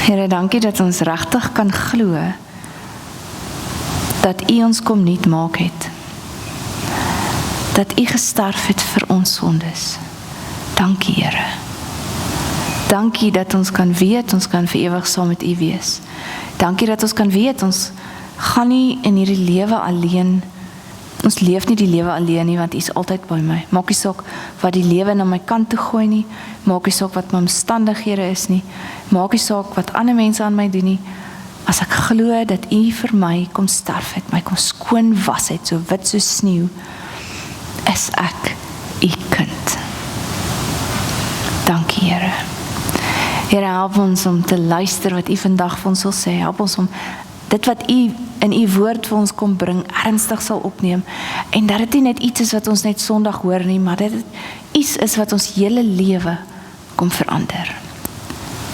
Here, dankie dat ons regtig kan glo dat U ons kom nuut maak het. Dat U gesterf het vir ons sondes. Dankie, Here. Dankie dat ons kan weet, ons kan vir ewig saam met U wees. Dankie dat ons kan weet, ons gaan nie in hierdie lewe alleen, ons leef nie die lewe alleen nie, want U is altyd by my. Maak nie saak wat die lewe na my kant toe gooi nie, maak nie saak wat my omstandighede is nie, maak nie saak wat ander mense aan my doen nie, as ek glo dat U vir my kom sterf het, my kom skoon was het, so wit so sneeu, is ek U kind. Dankie, Here. Here, help ons om te luister wat U vandag vir ons wil sê, help ons om dit wat U in U woord vir ons kom bring, ernstig sal opneem, en dat dit nie net iets is wat ons net Sondag hoor nie, maar dat dit iets is wat ons hele lewe kom verander.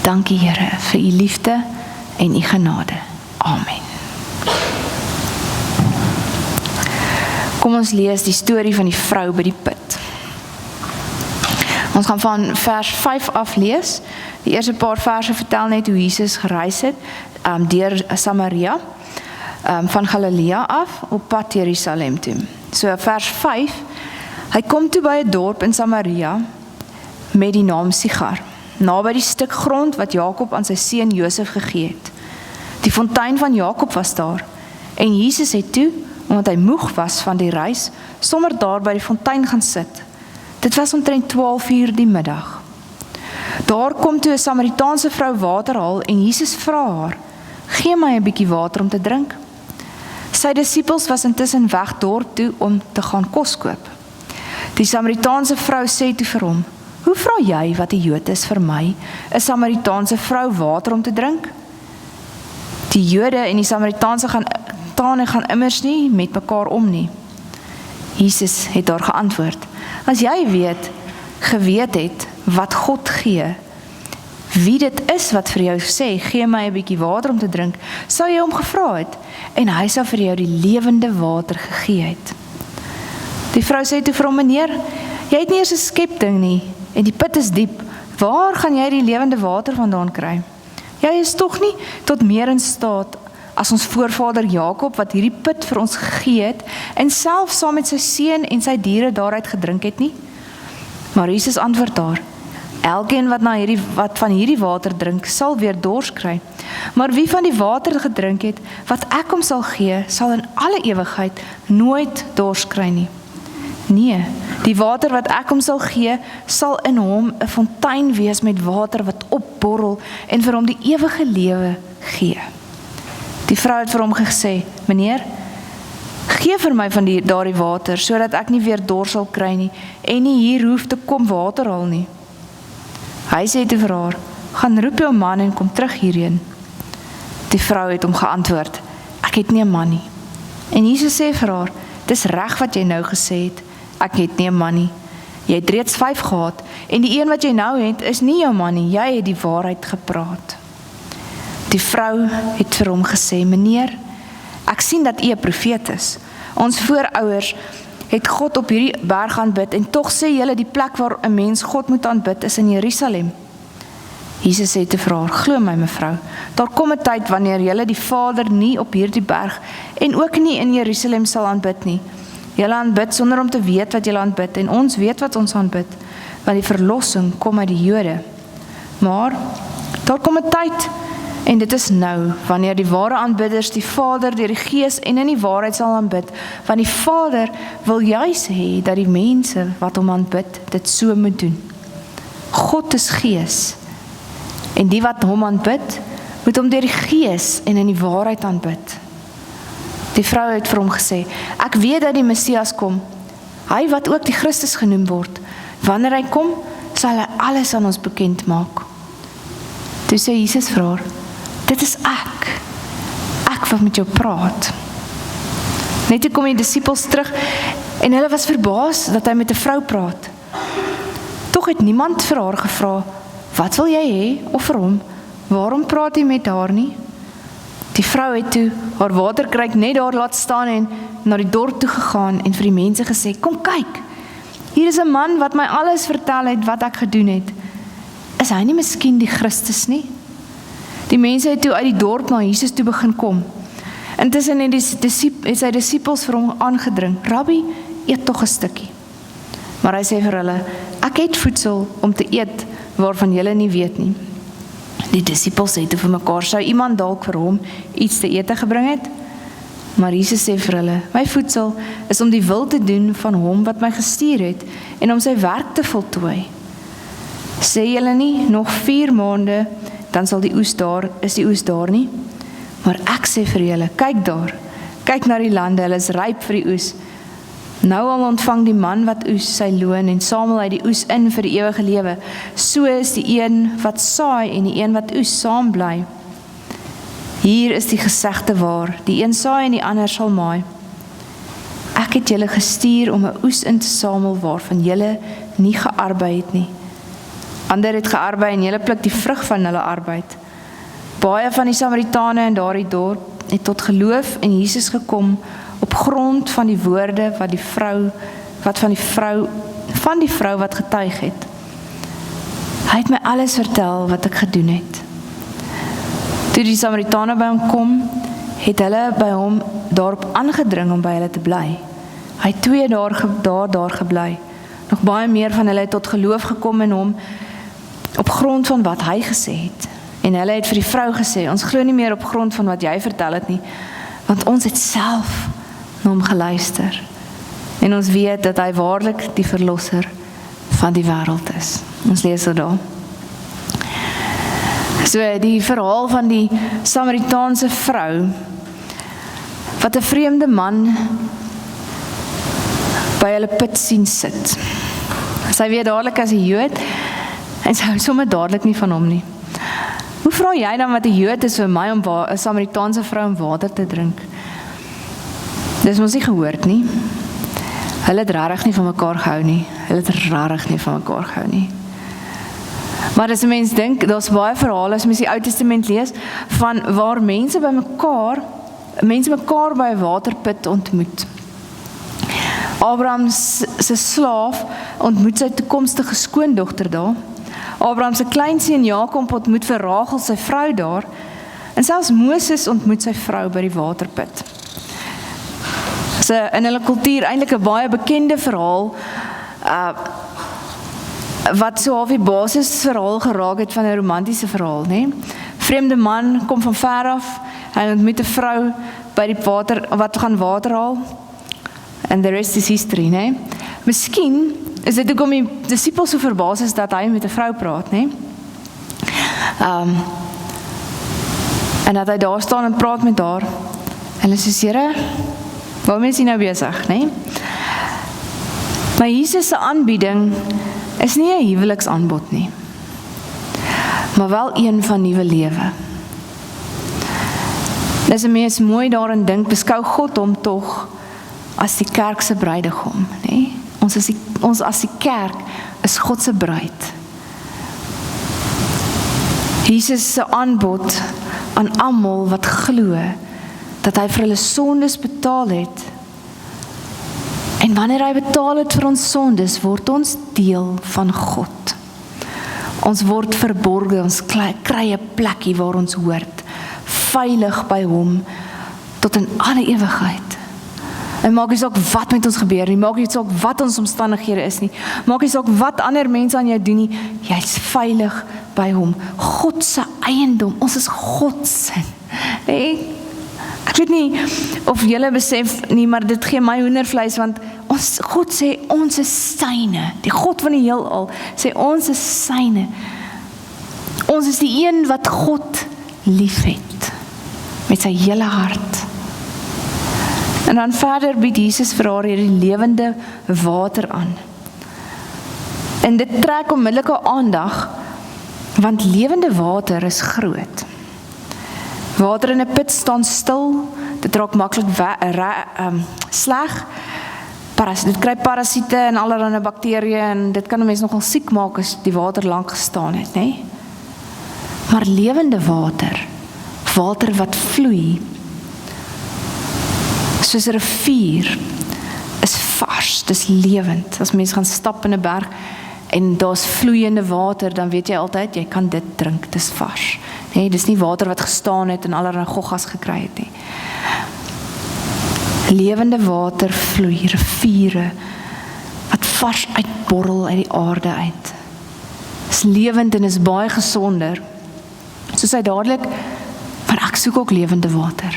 Dankie, Here, vir U liefde en U genade. Amen. Kom ons lees die storie van die vrou by die put. Ons gaan van vers 5 af lees. Die eerste paar verse vertel net hoe Jesus gereis het deur Samaria, van Galilea af, op pad Jerusalem toe. So vers 5, hy kom toe by 'n dorp in Samaria met die naam Sigar, naby die stuk grond wat Jakob aan sy seun Josef gegee het. Die fontein van Jakob was daar, en Jesus het toe, omdat hy moeg was van die reis, sommer daar by die fontein gaan sit. Dit was omtrent 12 uur die middag. Daar kom toe 'n Samaritaanse vrou water haal, en Jesus vra haar, gee my 'n bietjie water om te drink. Sy disippels was intussen weg dorp toe om te gaan kos koop. Die Samaritaanse vrou sê toe vir hom, hoe vra jy wat 'n Jood is vir my, 'n Samaritaanse vrou water om te drink? Die Jode en die Samaritaanse gaan immers nie met mekaar om nie. Jesus het daar geantwoord, as jy geweet het wat God gee, wie dit is wat vir jou sê, gee my 'n bietjie water om te drink, sou jy hom gevra het, en hy sou vir jou die lewende water gegee het. Die vrou sê toe vir hom, meneer, jy het nie eers 'n skepting nie, en die put is diep, waar gaan jy die lewende water vandaan kry? Jy is tog nie tot meer in staat as ons voorvader Jakob, wat hierdie put vir ons gegee het, en self saam met sy seun en sy diere daaruit gedrink het nie? Maar Jesus antwoord daar, elkeen wat van hierdie water drink, sal weer dors kry. Maar wie van die water gedrink het, wat ek hom sal gee, sal in alle ewigheid nooit dors kry nie. Nee, die water wat ek hom sal gee, sal in hom 'n fontein wees met water wat opborrel en vir hom die ewige lewe gee. Die vrou het vir hom gesê, meneer, gee vir my van daardie water, sodat ek nie weer dors sal kry nie, en nie hier hoef te kom water haal nie. Hy sê toe vir haar, gaan roep jou man en kom terug hierheen. Die vrou het hom geantwoord, ek het nie 'n man nie. En Jesus sê vir haar, dis reg wat jy nou gesê het, ek het nie 'n man nie. Jy het reeds 5 gehad, en die een wat jy nou het, is nie jou man nie, jy het die waarheid gepraat. Die vrou het vir hom gesê, meneer, ek sien dat u 'n profeet is. Ons voorouers het God op hierdie berg aanbid, en tog sê julle die plek waar 'n mens God moet aanbid is in Jerusalem. Jesus sê te vir haar, glo my mevrou, daar kom 'n tyd wanneer julle die Vader nie op hierdie berg en ook nie in Jerusalem sal aanbid nie. Julle aanbid sonder om te weet wat julle aanbid, en ons weet wat ons aanbid, want die verlossing kom uit die Jode. Maar daar kom 'n tyd, en dit is nou, wanneer die ware aanbidders die Vader deur die Gees en in die waarheid sal aanbid, want die Vader wil juis hê dat die mense wat hom aanbid, dit so moet doen. God is Gees, en die wat hom aanbid, moet hom deur die Gees en in die waarheid aanbid. Die vrou het vir hom gesê, ek weet dat die Messias kom, hy wat ook die Christus genoem word. Wanneer hy kom, sal hy alles aan ons bekend maak. Toe sê Jesus vir haar, dit is ek wat met jou praat. Net toe kom die disippels terug, en hulle was verbaas dat hy met 'n vrou praat. Tog het niemand vir haar gevra, wat wil jy hê, of vir hom, waarom praat jy met haar nie? Die vrou het toe haar waterkruik net daar laat staan en na die dorp toe gegaan en vir die mense gesê, kom kyk, hier is 'n man wat my alles vertel het wat ek gedoen het. Is hy nie miskien die Christus nie? Die mense het toe uit die dorp na Jesus toe begin kom. Intussen het sy disippels vir hom aangedring, Rabbi, eet tog 'n stukkie. Maar hy sê vir hulle, ek het voedsel om te eet waarvan julle nie weet nie. Die disippels sê toe vir mekaar, sou iemand dalk vir hom iets te ete gebring het? Maar Jesus sê vir hulle, my voedsel is om die wil te doen van hom wat my gestuur het en om sy werk te voltooi. Sê julle nie, nog 4 maande, dan sal die oes daar nie? Maar ek sê vir julle, kyk daar, kyk na die lande, hulle is ryp vir die oes. Nou al ontvang die man wat oes sy loon en samel hy die oes in vir die ewige lewe. So is die een wat saai en die een wat oes saam bly. Hier is die gesegde waar, die een saai en die ander sal maai. Ek het julle gestuur om 'n oes in te samel waarvan julle nie gearbei het nie. Ander het gearbei en julle pluk die vrug van hulle arbeid. Baie van die Samaritane in daardie dorp het tot geloof in Jesus gekom op grond van die woorde van die vrou wat getuig het. Hy het my alles vertel wat ek gedoen het. Toe die Samaritane by hom kom, het hulle by hom daarop aangedring om by hulle te bly. Hy het 2 dae daar gebly. Nog baie meer van hulle het tot geloof gekom in hom op grond van wat hy gesê het. En hulle het vir die vrou gesê, ons glo nie meer op grond van wat jy vertel het nie, want ons het self na hom geluister. En ons weet dat hy waarlik die verlosser van die wêreld is. Ons lees dit daar. So die verhaal van die Samaritaanse vrou, wat 'n vreemde man by hulle put sien sit. Sy weet dadelik as 'n Jood, en sy hou sommer dadelik nie van hom nie. Hoe vra jy dan wat 'n Jood is vir my om 'n Samaritaanse vrou om water te drink? Dis mos nie gehoord nie. Hulle het regtig nie van mekaar gehou nie. Maar as 'n mens dink, daar's baie verhale as mens die Ou Testament lees van waar mense mekaar by 'n waterput ontmoet. Abraham se slaaf ontmoet sy toekomstige skoondogter daar. Abraham se kleinseun Jakob ontmoet vir Rachel sy vrou daar. En selfs Moses ontmoet sy vrou by die waterput. In hulle kultuur eintlik 'n baie bekende verhaal wat so half die basisverhaal geraak het van 'n romantiese verhaal, né? Vreemde man kom van ver af, hy ontmoet 'n vrou by die water wat gaan water haal. And the rest is history, né? Miskien is dit hoekom die disippels so verbaas is dat hy met 'n vrou praat, né? En dat hy daar staan en praat met haar. En hulle sê, Here, waarmee is hy nou besig, né? Maar Jesus se aanbieding is nie 'n huweliksaanbod nie, maar wel een van nuwe lewe. As 'n mens mooi daarin dink, beskou God hom tog as die kerk se bruidegom, né? Ons as die kerk is God se bruid. Jesus se aanbod aan almal wat glo dat hy vir hulle sondes betaal het. En wanneer hy betaal het vir ons sondes, word ons deel van God. Ons word verborge, ons kry 'n plekkie waar ons hoort, veilig by hom tot in alle ewigheid. En maak nie saak wat met ons gebeur nie, maak nie saak wat ons omstandighede is nie, maak nie saak wat ander mense aan jou doen nie, jy's veilig by hom. God se eiendom, ons is God se. Nee, ek weet nie of julle besef nie, maar dit gee my hoendervleis, want God sê ons is syne, die God van die heelal sê ons is syne. Ons is die een wat God liefhet met sy hele hart. En dan verder bied Jesus vir haar hierdie lewende water aan. En dit trek onmiddellike aandag, want lewende water is groot. Water in 'n put staan stil, dit raak maklik sleg. Dit kry parasiete en allerlei bakterieë en dit kan 'n mens nogal siek maak as die water lank gestaan het, né? Maar lewende water wat vloei, soos 'n rivier, is vars, dis lewend. As mense gaan stap in 'n berg en daar's vloeiende water, dan weet jy altyd, jy kan dit drink, dis vars. Nee, dis nie water wat gestaan het en allerlei goggas gekry het nie. Lewende water vloei, riviere, wat vars uitborrel uit die aarde uit. Is lewend en is baie gesonder. So sy dadelik, maar ek soek ook lewende water.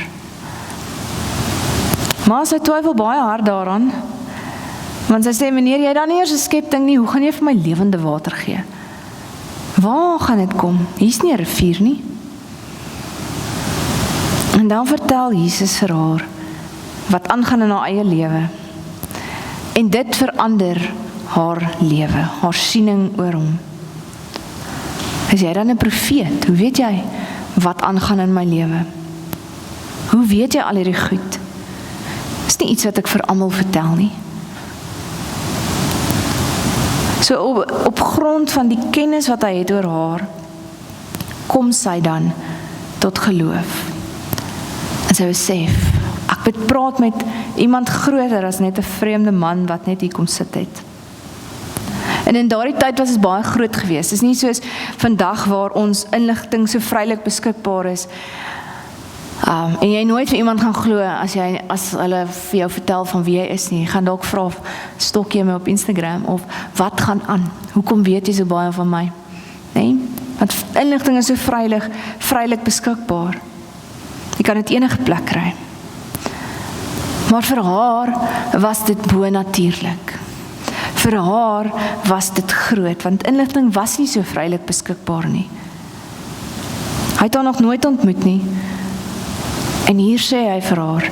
Maar sy twyfel baie hard daaraan, want sy sê, meneer, jy dan nie eers 'n skepting nie, hoe gaan jy vir my lewende water gee? Waar gaan dit kom? Hier's nie 'n rivier nie. En dan vertel Jesus vir haar, wat aangaan in haar eie lewe. En dit verander haar lewe, haar siening oor hom. Is jy dan 'n profeet? Hoe weet jy wat aangaan in my lewe? Hoe weet jy al hierdie goed? Is nie iets wat ek vir almal vertel nie. So op grond van die kennis wat hy het oor haar, kom sy dan tot geloof. En sy besef, ek moet praat met iemand groter as net 'n vreemde man wat net hier kom sit het. En in daardie tyd was dit baie groot geweest. Dit is nie soos vandag waar ons inligting so vrylik beskikbaar is. En jy nooit vir iemand gaan glo as hulle vir jou vertel van wie jy is nie. Jy gaan dalk vra, stok jy my op Instagram of wat gaan aan? Hoekom weet jy so baie van my? Nee, want inligting is so vrylik beskikbaar. Jy kan dit enige plek kry. Maar vir haar was dit bonatuurlik. Vir haar was dit groot, want inligting was nie so vrylik beskikbaar nie. Hy het haar nog nooit ontmoet nie. En hier sê hy vir haar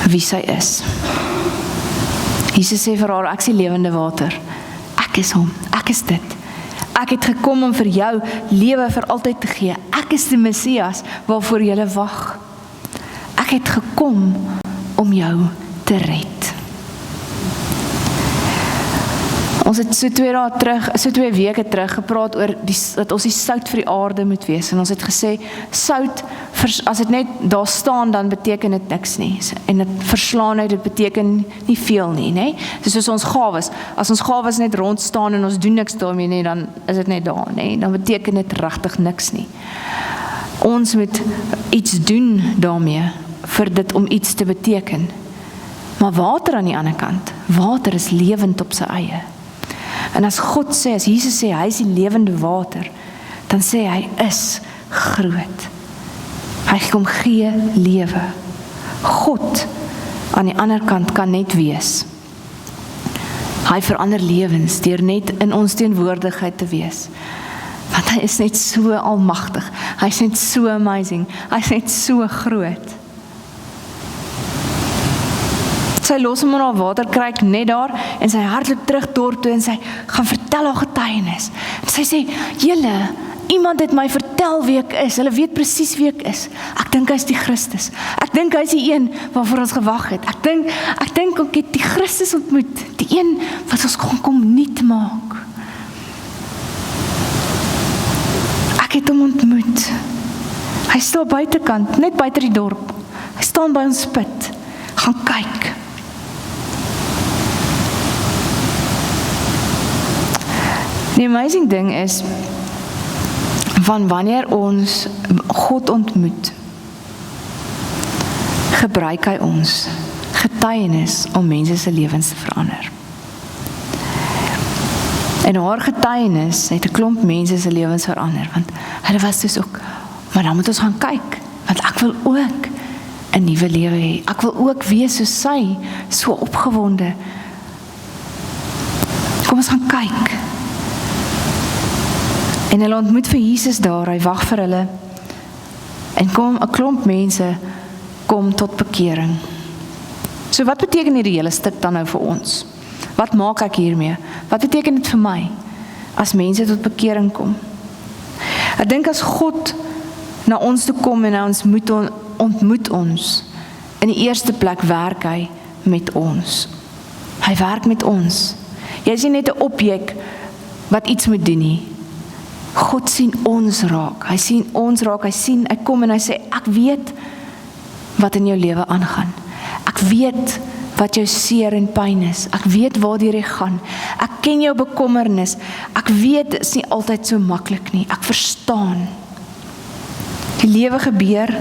wie sy is. Jesus sê vir haar, ek is die lewende water. Ek is hom, ek is dit. Ek het gekom om vir jou lewe vir altyd te gee. Ek is die Messias waarvoor jy wag. Ek het gekom om jou te red. Ons het so 2 weke terug gepraat oor dat ons die sout vir die aarde moet wees. En ons het gesê, sout, as dit net daar staan, dan beteken dit niks nie. En dit verslaan uit, dit beteken nie veel nie, nee? Soos ons gawes. As ons gawes net rond staan en ons doen niks daarmee nie, dan is dit net daar, nee? Dan beteken dit regtig niks nie. Ons moet iets doen daarmee, vir dit om iets te beteken. Maar water aan die ander kant, water is lewend op sy eie. En as God sê, as Jesus sê, hy is die lewende water, dan sê hy is groot. Hy kom gee lewe. God aan die ander kant kan net wees. Hy verander lewens deur net in ons teenwoordigheid te wees. Want hy is net so almagtig. Hy is net so amazing. Hy is net so groot. Sy los hom in haar waterkruik net daar en sy hardloop terug dorp toe en sy gaan vertel haar getuienis. En sy sê, julle, iemand het my vertel wie ek is. Hulle weet presies wie ek is. Ek dink hy is die Christus. Ek dink hy is die een waarvoor ons gewag het. Ek dink ek het die Christus ontmoet. Die een wat ons kom nuut maak. Ek het hom ontmoet. Hy staan buitekant, net buite die dorp. Hy staan by ons put. Gaan kyk. Die amazing ding is, van wanneer ons God ontmoet, gebruik hy ons getuienis om mense se lewens te verander. En haar getuienis het 'n klomp mense se lewens verander, want hulle was dus ook, maar dan moet ons gaan kyk, want ek wil ook 'n nuwe lewe hê. Ek wil ook wees soos sy, so opgewonde. Kom ons gaan kyk. En hulle ontmoet vir Jesus daar, hy wag vir hulle. En kom 'n klomp mense kom tot bekering. So wat beteken hierdie hele stuk dan nou vir ons? Wat maak ek hiermee? Wat beteken dit vir my as mense tot bekering kom? Ek dink as God na ons toe kom en ons ontmoet ons, in die eerste plek werk hy met ons. Hy werk met ons. Jy is nie net 'n objek wat iets moet doen nie. God sien ons raak. Hy sien ons raak. Hy kom en hy sê, ek weet wat in jou lewe aangaan. Ek weet wat jou seer en pyn is. Ek weet waartoe jy gaan. Ek ken jou bekommernis. Ek weet dit is nie altyd so maklik nie. Ek verstaan. Die lewe gebeur.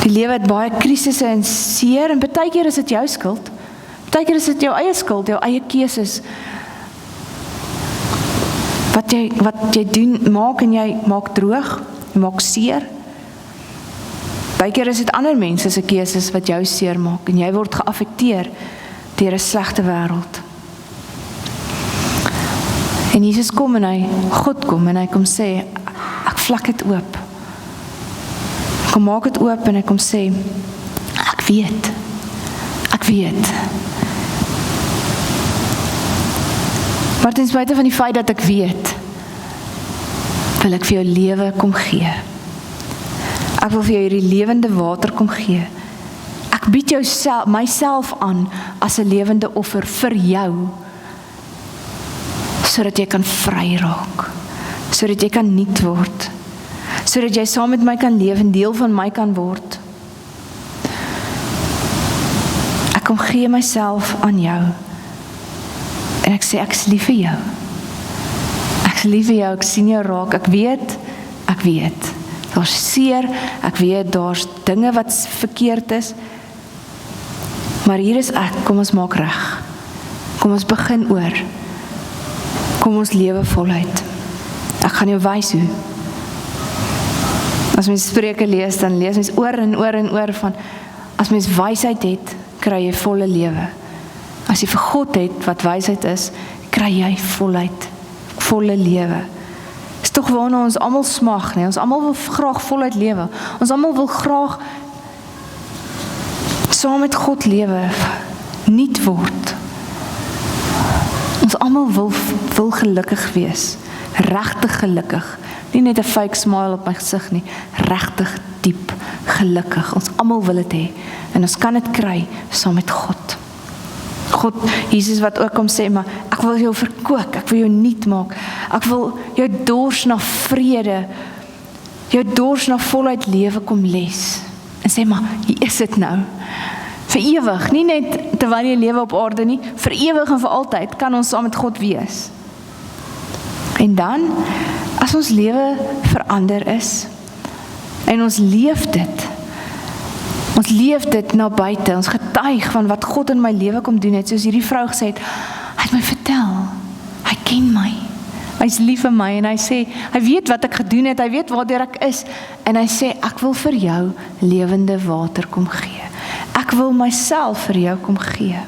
Die lewe het baie krisisse en seer en baie keer is dit jou skuld. Baie keer is dit jou eie skuld, jou eie keuses. Wat jy doen, maak en jy maak droog, jy maak seer. Baie keer is dit ander mense se keuses wat jou seer maak en jy word geaffekteer deur 'n slegte wêreld. En Jesus kom en God kom en hy kom sê, ek vlak dit oop. Kom maak dit oop en hy kom sê, ek weet. Maar ten spyte van die feit dat ek weet, wil ek vir jou lewe kom gee. Ek wil vir jou hierdie lewende water kom gee. Ek bied myself aan as 'n lewende offer vir jou, sodat jy kan vry raak, sodat jy kan nuut word, sodat jy saam met my kan leef en deel van my kan word. Ek kom gee myself aan jou, en ek sê, ek is lief vir jou. Ek is lief vir jou, ek sien jou raak, ek weet. Daar's seer, ek weet, daar's dinge wat verkeerd is, maar hier is ek, kom ons maak reg. Kom ons begin oor. Kom ons lewe voluit. Ek gaan jou wys hoe. As mens Spreuke lees, dan lees mens oor en oor van, as mens wysheid het, kry jy volle lewe. As jy vir God het, wat wysheid is, kry jy volle lewe. Is tog waarna ons almal smag, nee? Ons almal wil graag voluit lewe. Ons almal wil graag saam met God lewe, nuut word. Ons almal wil gelukkig wees, regtig gelukkig. Nie net 'n fake smile op my gesig nie, regtig diep gelukkig. Ons almal wil dit hê en ons kan dit kry saam met God. Jesus wat ook kom sê, maar ek wil jou verkoop, ek wil jou nuut maak. Ek wil jou dors na vrede, jou dors na voluit lewe kom les. En sê maar, hier is dit nou. Vir ewig, nie net terwyl jy lewe op aarde nie, vir ewig en vir altyd kan ons saam met God wees. En dan, as ons lewe verander is, en ons leef dit na buite, ons getuig van wat God in my lewe kom doen het, soos hierdie vrou gesê het, hy het my vertel, hy ken my, hy is lief vir my, en hy sê, hy weet wat ek gedoen het, hy weet waartoe ek is, en hy sê, ek wil vir jou lewende water kom gee, ek wil myself vir jou kom gee.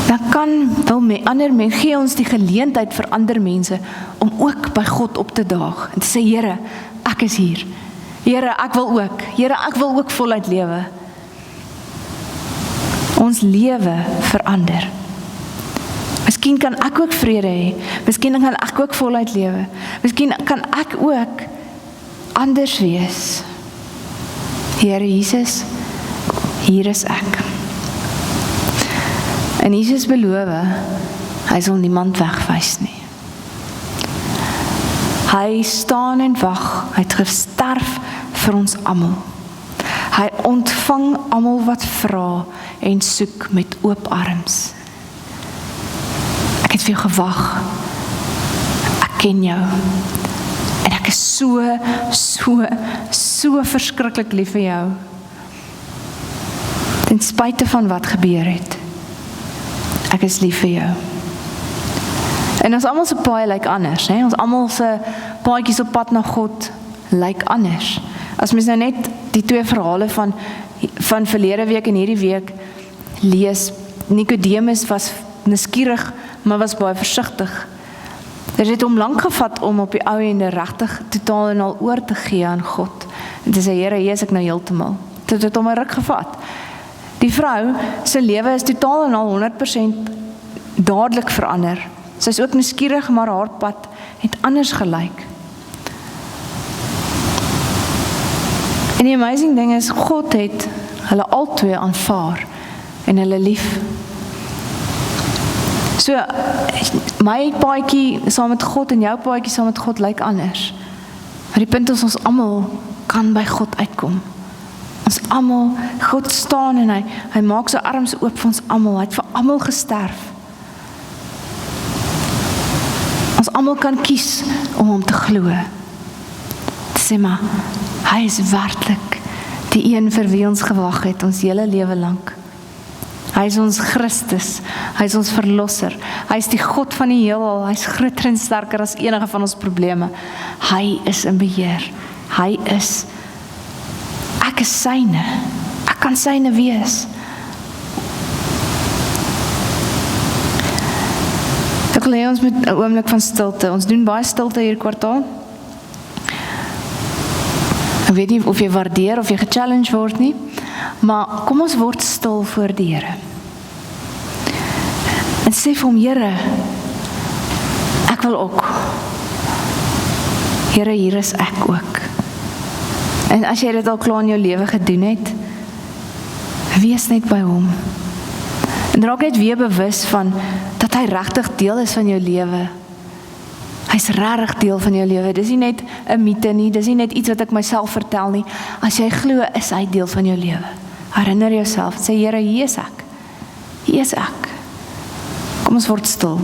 Dan gee ons die geleentheid vir ander mense, om ook by God op te daag, en te sê, Here, ek is hier, Here, ek wil ook voluit lewe. Ons lewe verander. Miskien kan ek ook vrede hê, miskien kan ek ook voluit lewe, miskien kan ek ook anders wees. Here Jesus, hier is ek. En Jesus beloof, hy sal niemand wegwys nie. Hy staan en wag, hy het gesterf vir ons almal. Hy ontvang almal wat vra en soek met oop arms. Ek het vir jou gewag. Ek ken jou. En ek is so verskriklik lief vir jou. Ten spyte van wat gebeur het. Ek is lief vir jou. En ons almal se paai lyk anders, hè? Ons almal se paadjies op pad na God lyk anders. As mens nou net die twee verhale van verlede week en hierdie week lees, Nikodemus was nuuskierig, maar was baie versigtig. Dit het hom lank gevat om op die ou ende regtig totaal en al oor te gee aan God. En te sê, Here, hier is ek nou heeltemal. Dit het hom 'n ruk gevat. Die vrou se lewe is totaal en al 100% dadelik verander. Sy is ook nuuskierig, maar haar pad het anders gelyk. En die amazing ding is, God het hulle albei aanvaar en hulle lief. So, my paadjie saam met God en jou paadjie saam met God lyk anders. Maar die punt is, ons almal kan by God uitkom. Ons almal, God staan en hy maak sy arms oop vir ons almal. Hy het vir almal gesterf. Ons almal kan kies om hom te glo. Te sê maar, hy is werklik die een vir wie ons gewag het ons hele lewe lank. Hy is ons Christus, hy is ons verlosser, hy is die God van die heelal, hy is groter en sterker as enige van ons probleme. Hy is in beheer, ek is syne, ek kan syne wees. Ek wil hê ons met 'n oomblik van stilte, ons doen baie stilte hier kwartaal. Ek weet nie of jy waardeer of jy gechallenge word nie, maar kom ons word stil voor die Here. En sê vir hom, Here, ek wil ook. Here, hier is ek ook. En as jy dit al klaar in jou lewe gedoen het, wees net by hom. En raak net weer bewus van, dat hy regtig deel is van jou lewe. Hy's regtig deel van jou lewe. Dis nie net 'n mite nie, dis nie net iets wat ek myself vertel nie. As jy glo, is hy deel van jou lewe. Herinner jouself, sê Here, hier is ek. Hier is ek. Kom ons word stil.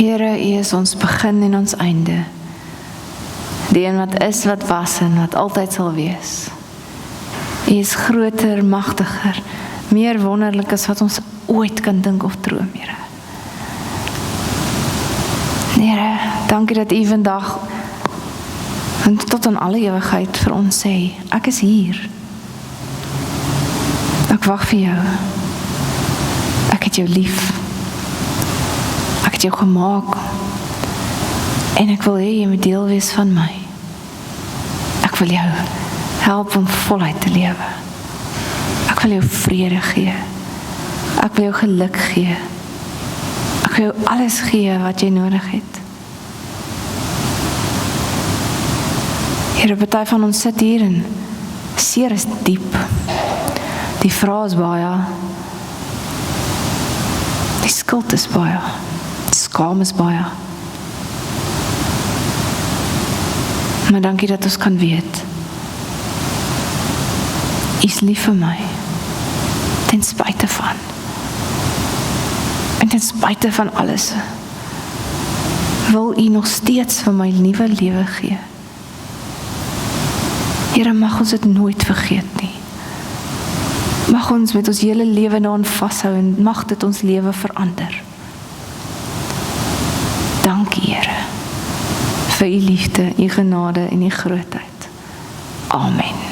Here, U is ons begin en ons einde. Die een wat is, wat was en wat altyd sal wees. U is groter, magtiger, meer wonderlik as wat ons ooit kan dink of droom, Here. Here, dankie dat U vandag en tot aan alle ewigheid vir ons sê, ek is hier. Ek wag vir jou. Ek het jou lief. Ek het jou gemaak. En ek wil hê jy moet deel wees van my. Ek wil jou help om voluit te lewe. Ek wil jou vrede gee. Ek wil jou geluk gee. Ek wil jou alles gee wat jy nodig het. Here, party van ons sit hier en seer is diep. Die vrae is baie. Die skuld is baie. Die skaam is baie. Maar dankie dat ons kan weet. U is lief vir my. Ten spyte van. En ten spyte van alles. Wil U nog steeds vir my nuwe lewe gee. Here, mag ons dit nooit vergeet nie. Mag ons met ons hele lewe daaraan vashou en mag dit ons lewe verander. Dankie, Here, vir U liefde, U genade en U grootheid. Amen.